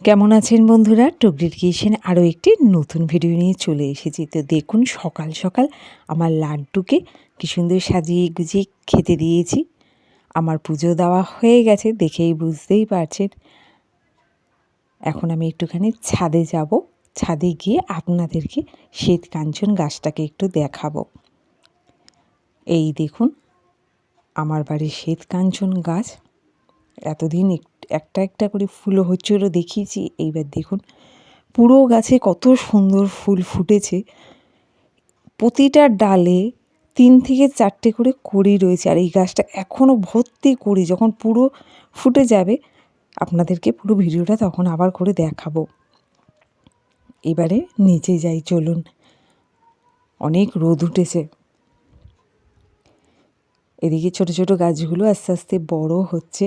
কেমন আছেন বন্ধুরা? টুকরির কিচেনে আরও একটি নতুন ভিডিও নিয়ে চলে এসেছি। তো দেখুন সকাল সকাল আমার লাড্ডুকে কি সুন্দর সাজিয়ে গুজিয়ে খেতে দিয়েছি। আমার পুজো দেওয়া হয়ে গেছে, দেখেই বুঝতেই পারছেন। এখন আমি একটুখানি ছাদে যাব, ছাদে গিয়ে আপনাদেরকে শ্বেত কাঞ্চন গাছটাকে একটু দেখাবো। এই দেখুন আমার বাড়ির শ্বেত কাঞ্চন গাছ। এতদিন একটা একটা করে ফুলও হচ্ছিল দেখিয়েছি, এইবার দেখুন পুরো গাছে কত সুন্দর ফুল ফুটেছে। প্রতিটা ডালে 3 থেকে 4টে করে কড়ি রয়েছে, আর এই গাছটা এখনও ভর্তি কড়ি। যখন পুরো ফুটে যাবে আপনাদেরকে পুরো ভিডিওটা তখন আবার করে দেখাবো। এবারে নিচে যাই চলুন, অনেক রোদ উঠেছে। এদিকে ছোট ছোট গাছগুলো আস্তে আস্তে বড় হচ্ছে।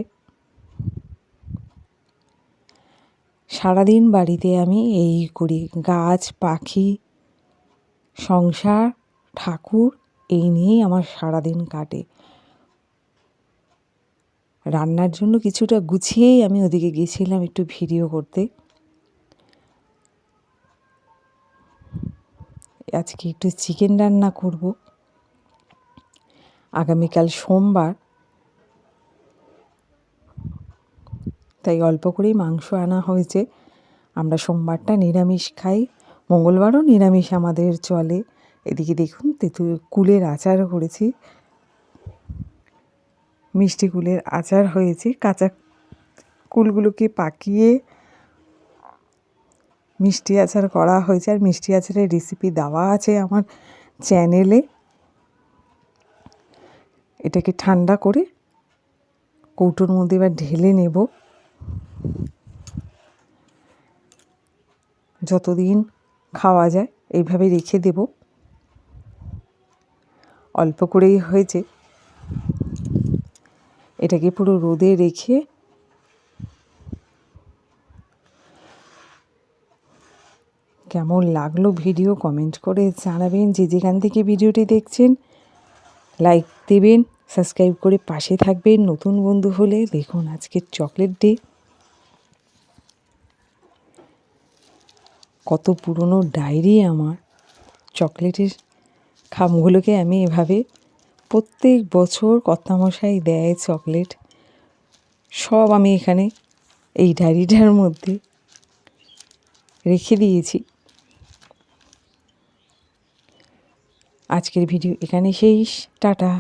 সারাদিন বাড়িতে আমি এই করি, গাছ পাখি সংসার ঠাকুর এই নিয়েই আমার সারাদিন কাটে। রান্নার জন্য কিছুটা গুছিয়েই আমি ওদিকে গেছিলাম একটু ভিডিও করতে। আজকে একটু চিকেন রান্না করব। আগামীকাল সোমবার, তাই অল্প করেই মাংস আনা হয়েছে। আমরা সোমবারটা নিরামিষ খাই, মঙ্গলবারও নিরামিষ আমাদের চলে। এদিকে দেখুন কুলের আচার করেছি, মিষ্টি কুলের আচার হয়েছে। কাঁচা কুলগুলোকে পাকিয়ে মিষ্টি আচার করা হয়েছে, আর মিষ্টি আচারের রেসিপি দেওয়া আছে আমার চ্যানেলে। এটাকে ঠান্ডা করে কৌটোর মধ্যে এবার ঢেলে নেব। যতদিন খাওয়া যায় এইভাবে রেখে দেব। অল্প করেই হয়েছে, এটাকে পুরো রোদে রেখে কেমন লাগলো ভিডিও কমেন্ট করে জানাবেন। যে যেখান থেকে ভিডিওটি দেখছেন লাইক দেবেন, সাবস্ক্রাইব করে পাশে থাকবেন নতুন বন্ধু হলে। দেখুন আজকের চকলেট ডে, কত পুরনো ডায়েরি আমার। চকলেটের খামগুলোকে আমি এভাবে প্রত্যেক বছর কর্তামশাই দেয় চকলেট, সব আমি এখানে এই ডায়েরিটার মধ্যে রেখে দিয়েছি। আজকের ভিডিও এখানে শেষ, টাটা।